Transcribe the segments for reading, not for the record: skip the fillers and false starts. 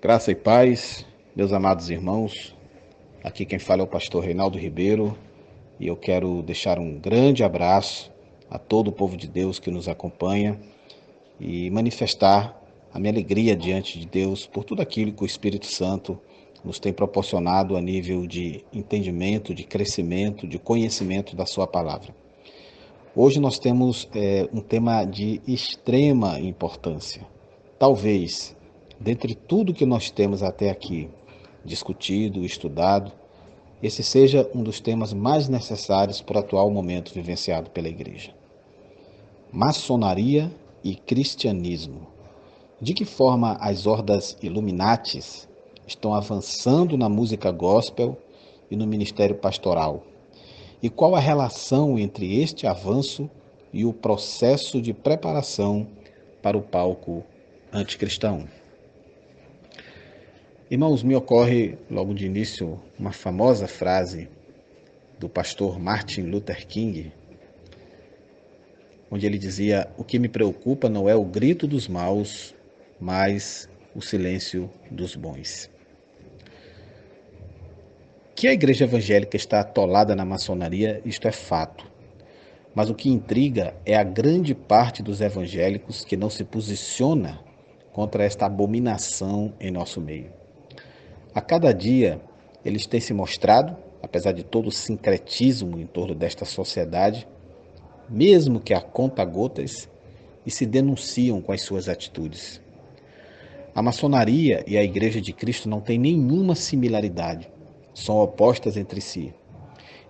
Graça e paz, meus amados irmãos. Aqui quem fala é o pastor Reinaldo Ribeiro e eu quero deixar um grande abraço a todo o povo de Deus que nos acompanha e manifestar a minha alegria diante de Deus por tudo aquilo que o Espírito Santo nos tem proporcionado a nível de entendimento, de crescimento, de conhecimento da sua palavra. Hoje nós temos um tema de extrema importância. Talvez, dentre tudo que nós temos até aqui discutido, estudado, esse seja um dos temas mais necessários para o atual momento vivenciado pela igreja. Maçonaria e cristianismo. De que forma as hordas Illuminatis estão avançando na música gospel e no ministério pastoral? E qual a relação entre este avanço e o processo de preparação para o palco anticristão? Irmãos, me ocorre logo de início uma famosa frase do pastor Martin Luther King, onde ele dizia: "O que me preocupa não é o grito dos maus, mas o silêncio dos bons." Que a igreja evangélica está atolada na maçonaria, isto é fato. Mas o que intriga é a grande parte dos evangélicos que não se posiciona contra esta abominação em nosso meio. A cada dia, eles têm se mostrado, apesar de todo o sincretismo em torno desta sociedade, mesmo que a conta-gotas, e se denunciam com as suas atitudes. A maçonaria e a Igreja de Cristo não têm nenhuma similaridade, são opostas entre si.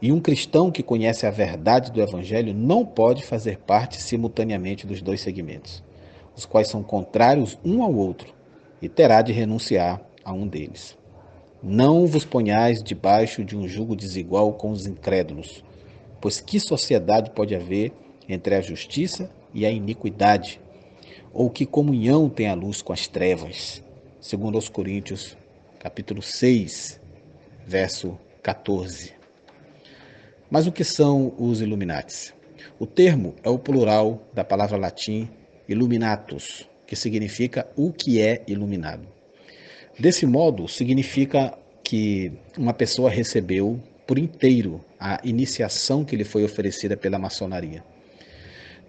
E um cristão que conhece a verdade do Evangelho não pode fazer parte simultaneamente dos dois segmentos, os quais são contrários um ao outro, e terá de renunciar a um deles. Não vos ponhais debaixo de um jugo desigual com os incrédulos, pois que sociedade pode haver entre a justiça e a iniquidade? Ou que comunhão tem a luz com as trevas? Segundo aos Coríntios, capítulo 6, verso 14. Mas o que são os Illuminatis? O termo é o plural da palavra latim illuminatus, que significa o que é iluminado. Desse modo, significa que uma pessoa recebeu por inteiro a iniciação que lhe foi oferecida pela maçonaria.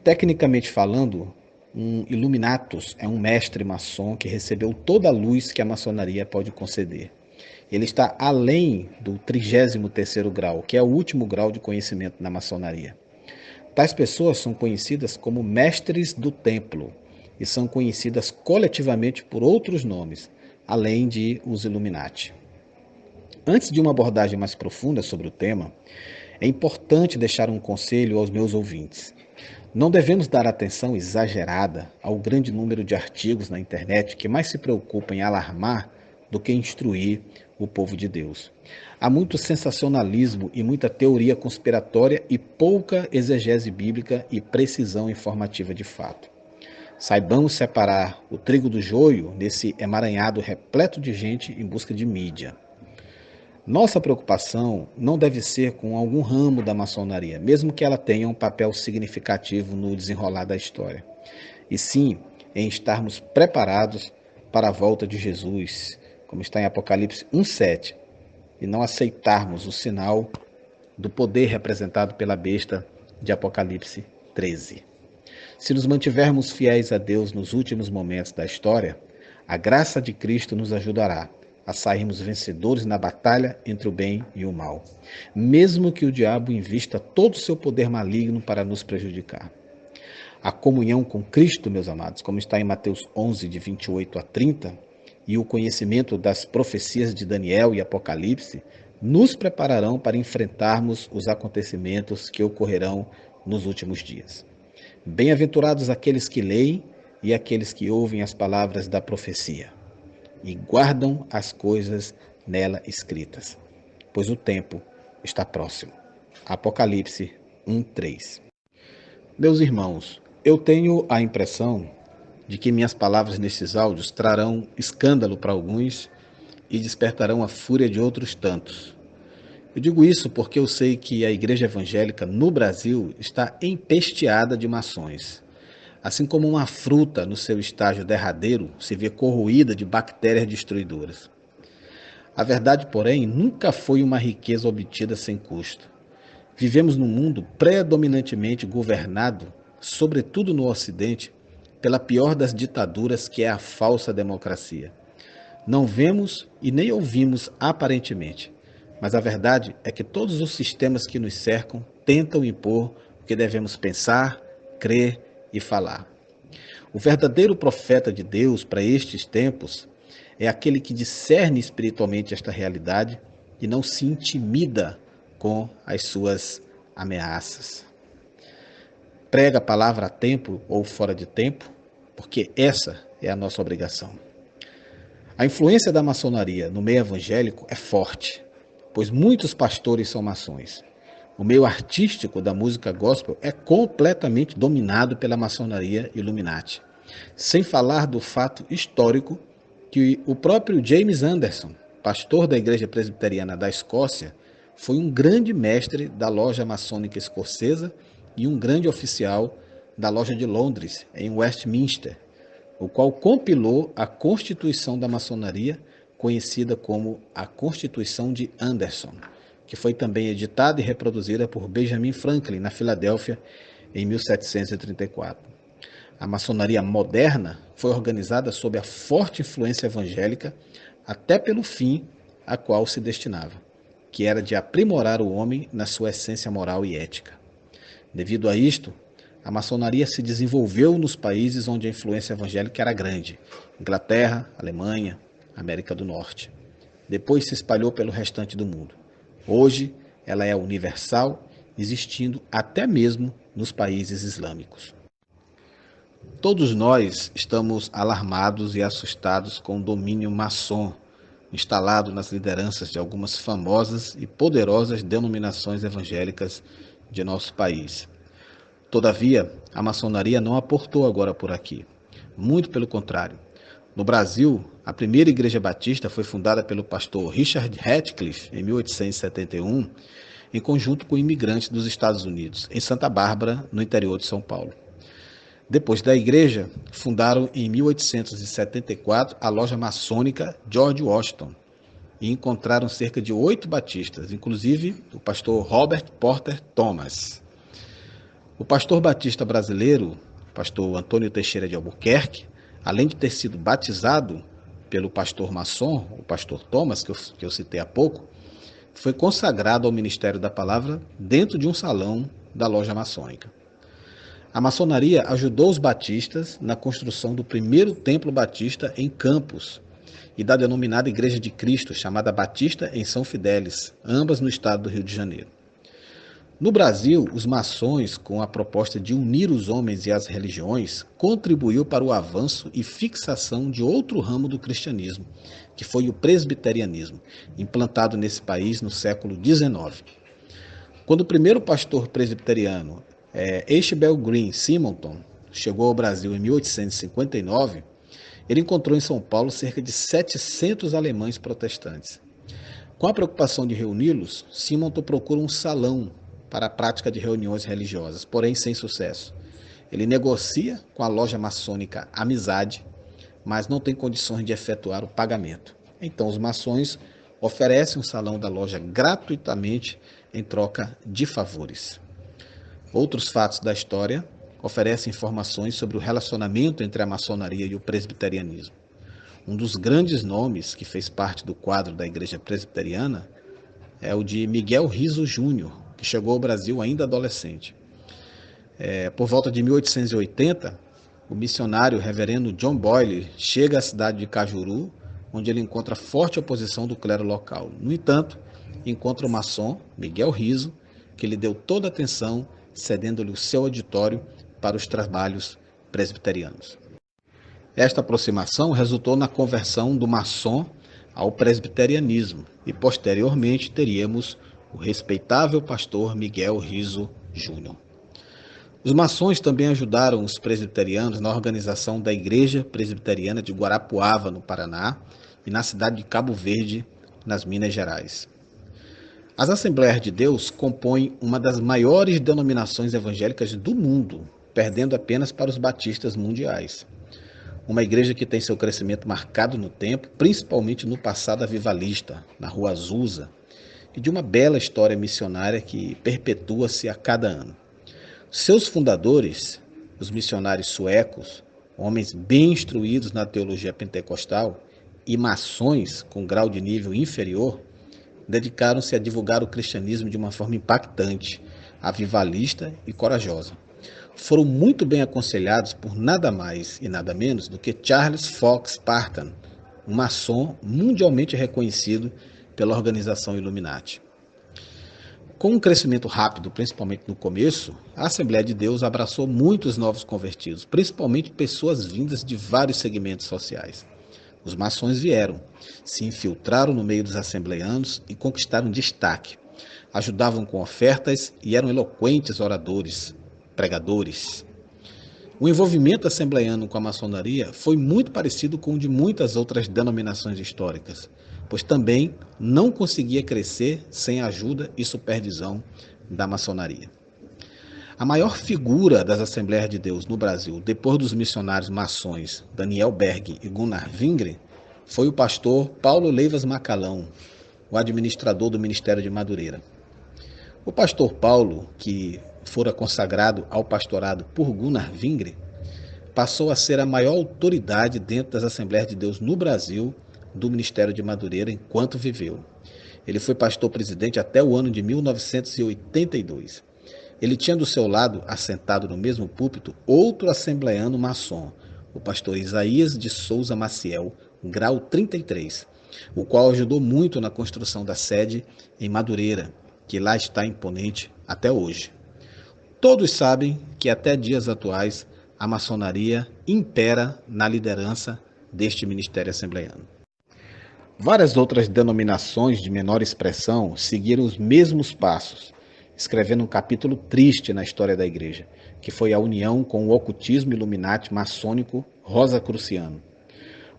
Tecnicamente falando, um Illuminatus é um mestre maçom que recebeu toda a luz que a maçonaria pode conceder. Ele está além do 33º grau, que é o último grau de conhecimento na maçonaria. Tais pessoas são conhecidas como mestres do templo e são conhecidas coletivamente por outros nomes, além de os Illuminati. Antes de uma abordagem mais profunda sobre o tema, é importante deixar um conselho aos meus ouvintes. Não devemos dar atenção exagerada ao grande número de artigos na internet que mais se preocupam em alarmar do que instruir o povo de Deus. Há muito sensacionalismo e muita teoria conspiratória e pouca exegese bíblica e precisão informativa de fato. Saibamos separar o trigo do joio nesse emaranhado repleto de gente em busca de mídia. Nossa preocupação não deve ser com algum ramo da maçonaria, mesmo que ela tenha um papel significativo no desenrolar da história, e sim em estarmos preparados para a volta de Jesus, como está em Apocalipse 1:7, e não aceitarmos o sinal do poder representado pela besta de Apocalipse 13. Se nos mantivermos fiéis a Deus nos últimos momentos da história, a graça de Cristo nos ajudará a sairmos vencedores na batalha entre o bem e o mal, mesmo que o diabo invista todo o seu poder maligno para nos prejudicar. A comunhão com Cristo, meus amados, como está em Mateus 11, de 28 a 30, e o conhecimento das profecias de Daniel e Apocalipse, nos prepararão para enfrentarmos os acontecimentos que ocorrerão nos últimos dias. Bem-aventurados aqueles que leem e aqueles que ouvem as palavras da profecia e guardam as coisas nela escritas, pois o tempo está próximo. Apocalipse 1:3. Meus irmãos, eu tenho a impressão de que minhas palavras nesses áudios trarão escândalo para alguns e despertarão a fúria de outros tantos. Eu digo isso porque eu sei que a igreja evangélica no Brasil está empesteada de maçons. assim como uma fruta no seu estágio derradeiro se vê corroída de bactérias destruidoras. A verdade, porém, nunca foi uma riqueza obtida sem custo. Vivemos num mundo predominantemente governado, sobretudo no Ocidente, pela pior das ditaduras, que é a falsa democracia. Não vemos e nem ouvimos aparentemente, mas a verdade é que todos os sistemas que nos cercam tentam impor o que devemos pensar, crer e falar. O verdadeiro profeta de Deus para estes tempos é aquele que discerne espiritualmente esta realidade e não se intimida com as suas ameaças. Prega a palavra a tempo ou fora de tempo, porque essa é a nossa obrigação. A influência da maçonaria no meio evangélico é forte, pois muitos pastores são maçons. O meio artístico da música gospel é completamente dominado pela maçonaria Illuminati. Sem falar do fato histórico que o próprio James Anderson, pastor da Igreja Presbiteriana da Escócia, foi um grande mestre da loja maçônica escocesa e um grande oficial da loja de Londres, em Westminster, o qual compilou a Constituição da Maçonaria, conhecida como a Constituição de Anderson, que foi também editada e reproduzida por Benjamin Franklin, na Filadélfia, em 1734. A maçonaria moderna foi organizada sob a forte influência evangélica, até pelo fim a qual se destinava, que era de aprimorar o homem na sua essência moral e ética. Devido a isto, a maçonaria se desenvolveu nos países onde a influência evangélica era grande: Inglaterra, Alemanha, América do Norte. Depois se espalhou pelo restante do mundo. Hoje, ela é universal, existindo até mesmo nos países islâmicos. Todos nós estamos alarmados e assustados com o domínio maçom instalado nas lideranças de algumas famosas e poderosas denominações evangélicas de nosso país. Todavia, a maçonaria não aportou agora por aqui. Muito pelo contrário. No Brasil, a primeira igreja batista foi fundada pelo pastor Richard Ratcliffe em 1871, em conjunto com imigrantes dos Estados Unidos, em Santa Bárbara, no interior de São Paulo. Depois da igreja, fundaram em 1874 a loja maçônica George Washington e encontraram cerca de 8 batistas, inclusive o pastor Robert Porter Thomas. O pastor batista brasileiro, pastor Antônio Teixeira de Albuquerque, além de ter sido batizado pelo pastor maçom, o pastor Thomas, que eu citei há pouco, foi consagrado ao ministério da palavra dentro de um salão da loja maçônica. A maçonaria ajudou os batistas na construção do primeiro templo batista em Campos e da denominada Igreja de Cristo, chamada Batista em São Fidélis, ambas no estado do Rio de Janeiro. No Brasil, os maçons, com a proposta de unir os homens e as religiões, contribuiu para o avanço e fixação de outro ramo do cristianismo, que foi o presbiterianismo, implantado nesse país no século XIX. Quando o primeiro pastor presbiteriano, Ashbel Green Simonton, chegou ao Brasil em 1859, ele encontrou em São Paulo cerca de 700 alemães protestantes. Com a preocupação de reuni-los, Simonton procura um salão para a prática de reuniões religiosas, porém sem sucesso. Ele negocia com a loja maçônica Amizade, mas não tem condições de efetuar o pagamento. Então os maçons oferecem o salão da loja gratuitamente em troca de favores. Outros fatos da história oferecem informações sobre o relacionamento entre a maçonaria e o presbiterianismo. Um dos grandes nomes que fez parte do quadro da Igreja Presbiteriana é o de Miguel Riso Júnior, que chegou ao Brasil ainda adolescente. Por volta de 1880, o missionário reverendo John Boyle chega à cidade de Cajuru, onde ele encontra forte oposição do clero local. No entanto, encontra o maçom Miguel Riso, que lhe deu toda a atenção, cedendo-lhe o seu auditório para os trabalhos presbiterianos. Esta aproximação resultou na conversão do maçom ao presbiterianismo e, posteriormente, teríamos o respeitável pastor Miguel Riso Júnior. Os maçons também ajudaram os presbiterianos na organização da Igreja Presbiteriana de Guarapuava, no Paraná, e na cidade de Cabo Verde, nas Minas Gerais. As Assembleias de Deus compõem uma das maiores denominações evangélicas do mundo, perdendo apenas para os batistas mundiais. Uma igreja que tem seu crescimento marcado no tempo, principalmente no passado avivalista, na Rua Azusa, e de uma bela história missionária que perpetua-se a cada ano. Seus fundadores, os missionários suecos, homens bem instruídos na teologia pentecostal e maçons com grau de nível inferior, dedicaram-se a divulgar o cristianismo de uma forma impactante, avivalista e corajosa. Foram muito bem aconselhados por nada mais e nada menos do que Charles Fox Parham, um maçom mundialmente reconhecido pela organização Illuminati. Com um crescimento rápido, principalmente no começo, a Assembleia de Deus abraçou muitos novos convertidos, principalmente pessoas vindas de vários segmentos sociais. Os maçons vieram, se infiltraram no meio dos assembleanos e conquistaram destaque. Ajudavam com ofertas e eram eloquentes oradores, pregadores. O envolvimento assembleiano com a maçonaria foi muito parecido com o de muitas outras denominações históricas, pois também não conseguia crescer sem a ajuda e supervisão da maçonaria. A maior figura das Assembleias de Deus no Brasil, depois dos missionários maçons Daniel Berg e Gunnar Wingren, foi o pastor Paulo Leivas Macalão, o administrador do Ministério de Madureira. O pastor Paulo, que fora consagrado ao pastorado por Gunnar Wingren, passou a ser a maior autoridade dentro das Assembleias de Deus no Brasil do Ministério de Madureira enquanto viveu. Ele foi pastor-presidente até o ano de 1982. Ele tinha do seu lado, assentado no mesmo púlpito, outro assembleano maçom, o pastor Isaías de Souza Maciel, grau 33, o qual ajudou muito na construção da sede em Madureira, que lá está imponente até hoje. Todos sabem que até dias atuais a maçonaria impera na liderança deste ministério assembleiano. Várias outras denominações de menor expressão seguiram os mesmos passos, escrevendo um capítulo triste na história da igreja, que foi a união com o ocultismo Illuminati maçônico rosacruciano.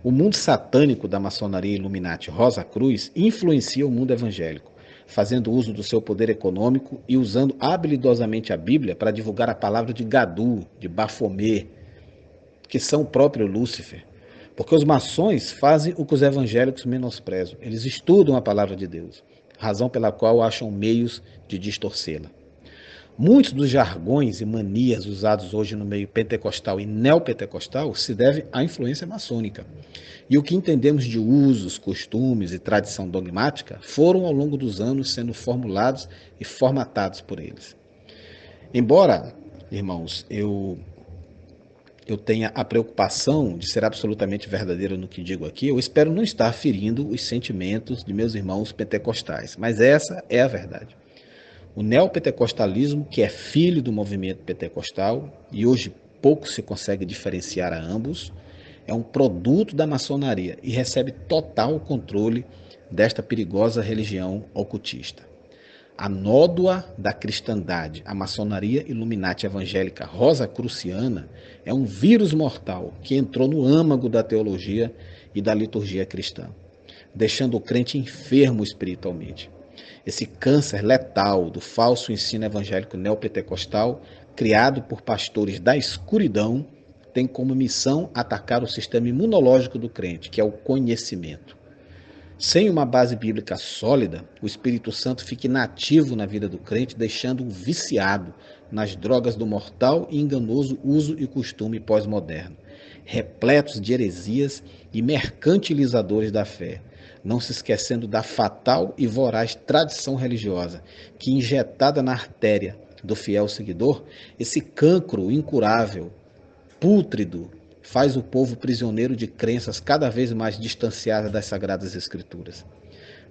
O mundo satânico da maçonaria Illuminati Rosa Cruz influencia o mundo evangélico, fazendo uso do seu poder econômico e usando habilidosamente a Bíblia para divulgar a palavra de Gadu, de Bafomé, que são o próprio Lúcifer. Porque os maçons fazem o que os evangélicos menosprezam. Eles estudam a palavra de Deus, razão pela qual acham meios de distorcê-la. Muitos dos jargões e manias usados hoje no meio pentecostal e neopentecostal se devem à influência maçônica. E o que entendemos de usos, costumes e tradição dogmática foram ao longo dos anos sendo formulados e formatados por eles. Embora, irmãos, eu tenha a preocupação de ser absolutamente verdadeiro no que digo aqui, eu espero não estar ferindo os sentimentos de meus irmãos pentecostais, mas essa é a verdade. O neopentecostalismo, que é filho do movimento pentecostal, e hoje pouco se consegue diferenciar a ambos, é um produto da maçonaria e recebe total controle desta perigosa religião ocultista. A nódoa da cristandade, a maçonaria Illuminati evangélica rosacruciana, é um vírus mortal que entrou no âmago da teologia e da liturgia cristã, deixando o crente enfermo espiritualmente. Esse câncer letal do falso ensino evangélico neopentecostal, criado por pastores da escuridão, tem como missão atacar o sistema imunológico do crente, que é o conhecimento. Sem uma base bíblica sólida, o Espírito Santo fica inativo na vida do crente, deixando-o viciado nas drogas do mortal e enganoso uso e costume pós-moderno, repletos de heresias e mercantilizadores da fé, não se esquecendo da fatal e voraz tradição religiosa, que injetada na artéria do fiel seguidor, esse cancro incurável, pútrido, faz o povo prisioneiro de crenças cada vez mais distanciadas das Sagradas Escrituras.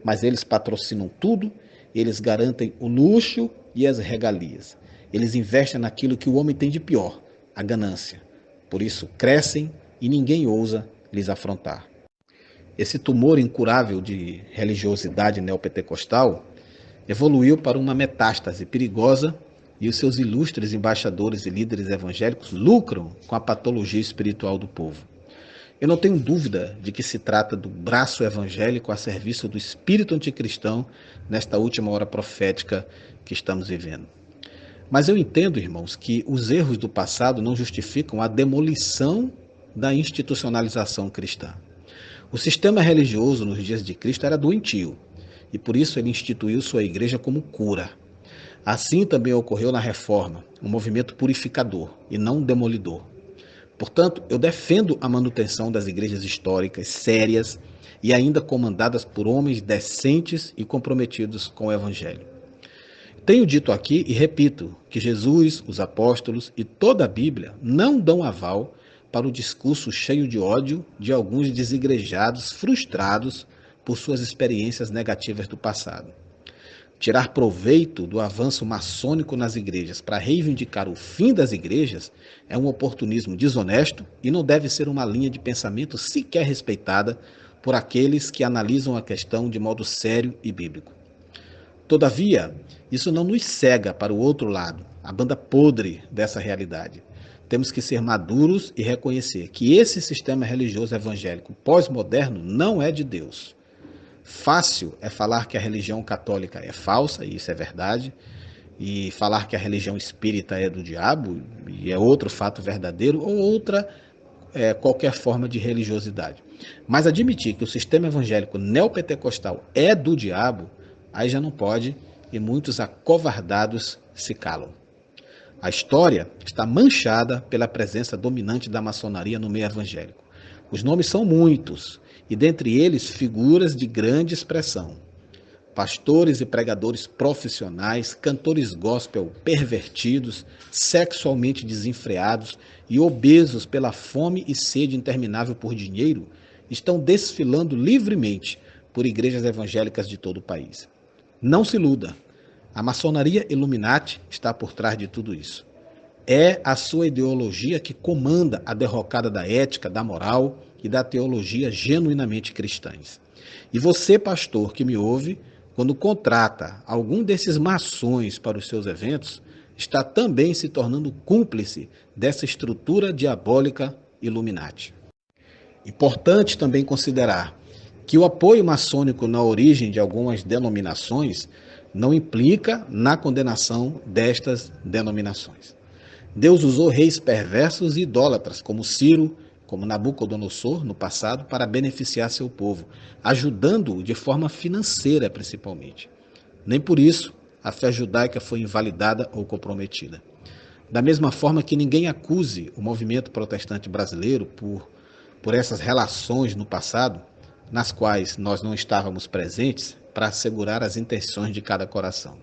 Mas eles patrocinam tudo, eles garantem o luxo e as regalias. Eles investem naquilo que o homem tem de pior, a ganância. Por isso crescem e ninguém ousa lhes afrontar. Esse tumor incurável de religiosidade neopentecostal evoluiu para uma metástase perigosa e os seus ilustres embaixadores e líderes evangélicos lucram com a patologia espiritual do povo. Eu não tenho dúvida de que se trata do braço evangélico a serviço do espírito anticristão nesta última hora profética que estamos vivendo. Mas eu entendo, irmãos, que os erros do passado não justificam a demolição da institucionalização cristã. O sistema religioso nos dias de Cristo era doentio, e por isso ele instituiu sua igreja como cura. Assim também ocorreu na Reforma, um movimento purificador e não demolidor. Portanto, eu defendo a manutenção das igrejas históricas, sérias e ainda comandadas por homens decentes e comprometidos com o Evangelho. Tenho dito aqui e repito que Jesus, os apóstolos e toda a Bíblia não dão aval para o discurso cheio de ódio de alguns desigrejados frustrados por suas experiências negativas do passado. Tirar proveito do avanço maçônico nas igrejas para reivindicar o fim das igrejas é um oportunismo desonesto e não deve ser uma linha de pensamento sequer respeitada por aqueles que analisam a questão de modo sério e bíblico. Todavia, isso não nos cega para o outro lado, a banda podre dessa realidade. Temos que ser maduros e reconhecer que esse sistema religioso evangélico pós-moderno não é de Deus. Fácil é falar que a religião católica é falsa, e isso é verdade, e falar que a religião espírita é do diabo, e é outro fato verdadeiro, ou outra qualquer forma de religiosidade. Mas admitir que o sistema evangélico neopentecostal é do diabo, aí já não pode, e muitos acovardados se calam. A história está manchada pela presença dominante da maçonaria no meio evangélico. Os nomes são muitos, e dentre eles figuras de grande expressão. Pastores e pregadores profissionais, cantores gospel pervertidos, sexualmente desenfreados e obesos pela fome e sede interminável por dinheiro, estão desfilando livremente por igrejas evangélicas de todo o país. Não se iluda, a maçonaria Illuminati está por trás de tudo isso. É a sua ideologia que comanda a derrocada da ética, da moral e da teologia genuinamente cristãs. E você, pastor, que me ouve, quando contrata algum desses maçons para os seus eventos, está também se tornando cúmplice dessa estrutura diabólica Illuminati. Importante também considerar que o apoio maçônico na origem de algumas denominações não implica na condenação destas denominações. Deus usou reis perversos e idólatras, como Ciro, como Nabucodonosor, no passado, para beneficiar seu povo, ajudando-o de forma financeira, principalmente. Nem por isso a fé judaica foi invalidada ou comprometida. Da mesma forma que ninguém acuse o movimento protestante brasileiro por essas relações no passado, nas quais nós não estávamos presentes, para assegurar as intenções de cada coração.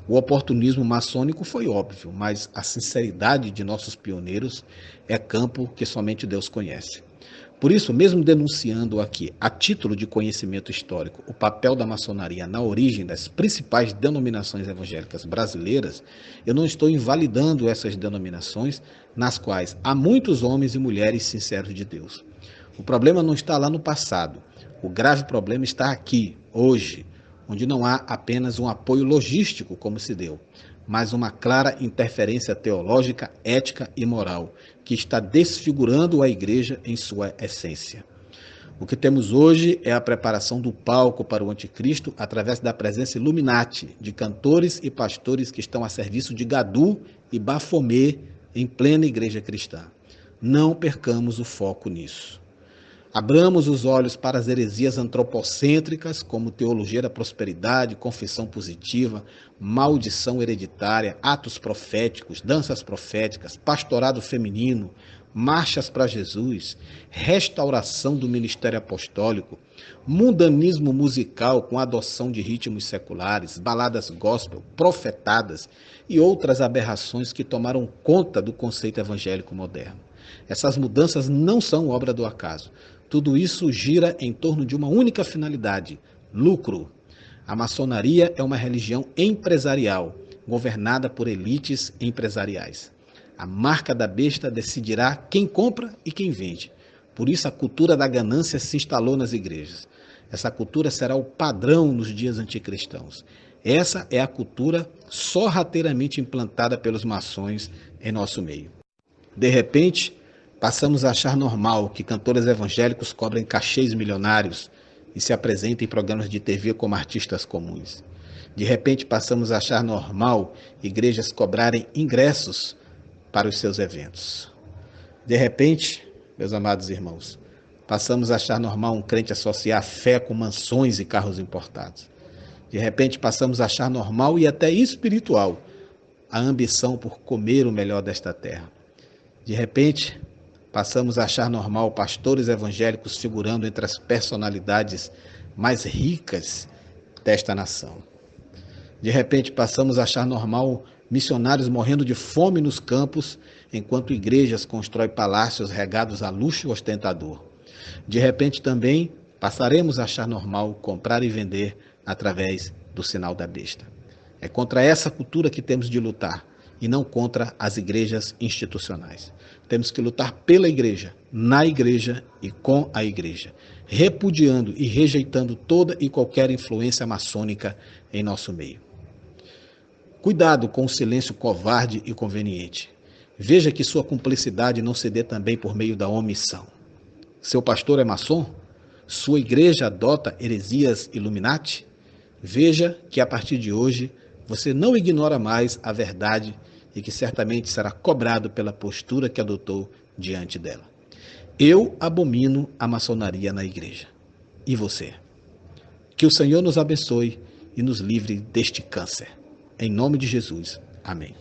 O oportunismo maçônico foi óbvio, mas a sinceridade de nossos pioneiros é campo que somente Deus conhece. Por isso, mesmo denunciando aqui, a título de conhecimento histórico, o papel da maçonaria na origem das principais denominações evangélicas brasileiras, eu não estou invalidando essas denominações, nas quais há muitos homens e mulheres sinceros de Deus. O problema não está lá no passado. O grave problema está aqui, hoje, onde não há apenas um apoio logístico, como se deu, mas uma clara interferência teológica, ética e moral, que está desfigurando a igreja em sua essência. O que temos hoje é a preparação do palco para o anticristo através da presença Illuminati de cantores e pastores que estão a serviço de Gadu e Bafomé em plena igreja cristã. Não percamos o foco nisso. Abramos os olhos para as heresias antropocêntricas, como teologia da prosperidade, confissão positiva, maldição hereditária, atos proféticos, danças proféticas, pastorado feminino, marchas para Jesus, restauração do ministério apostólico, mundanismo musical com adoção de ritmos seculares, baladas gospel, profetadas e outras aberrações que tomaram conta do conceito evangélico moderno. Essas mudanças não são obra do acaso. Tudo isso gira em torno de uma única finalidade: lucro. A maçonaria é uma religião empresarial, governada por elites empresariais. A marca da besta decidirá quem compra e quem vende. Por isso a cultura da ganância se instalou nas igrejas. Essa cultura será o padrão nos dias anticristãos. Essa é a cultura sorrateiramente implantada pelos maçons em nosso meio. De repente, passamos a achar normal que cantores evangélicos cobrem cachês milionários e se apresentem em programas de TV como artistas comuns. De repente, passamos a achar normal igrejas cobrarem ingressos para os seus eventos. De repente, meus amados irmãos, passamos a achar normal um crente associar a fé com mansões e carros importados. De repente, passamos a achar normal e até espiritual a ambição por comer o melhor desta terra. De repente, passamos a achar normal pastores evangélicos figurando entre as personalidades mais ricas desta nação. De repente, passamos a achar normal missionários morrendo de fome nos campos, enquanto igrejas constroem palácios regados a luxo ostentador. De repente, também passaremos a achar normal comprar e vender através do sinal da besta. É contra essa cultura que temos de lutar e não contra as igrejas institucionais. Temos que lutar pela igreja, na igreja e com a igreja, repudiando e rejeitando toda e qualquer influência maçônica em nosso meio. Cuidado com o silêncio covarde e conveniente. Veja que sua cumplicidade não se dê também por meio da omissão. Seu pastor é maçom? Sua igreja adota heresias Illuminati? Veja que a partir de hoje você não ignora mais a verdade e que certamente será cobrado pela postura que adotou diante dela. Eu abomino a maçonaria na igreja. E você? Que o Senhor nos abençoe e nos livre deste câncer. Em nome de Jesus. Amém.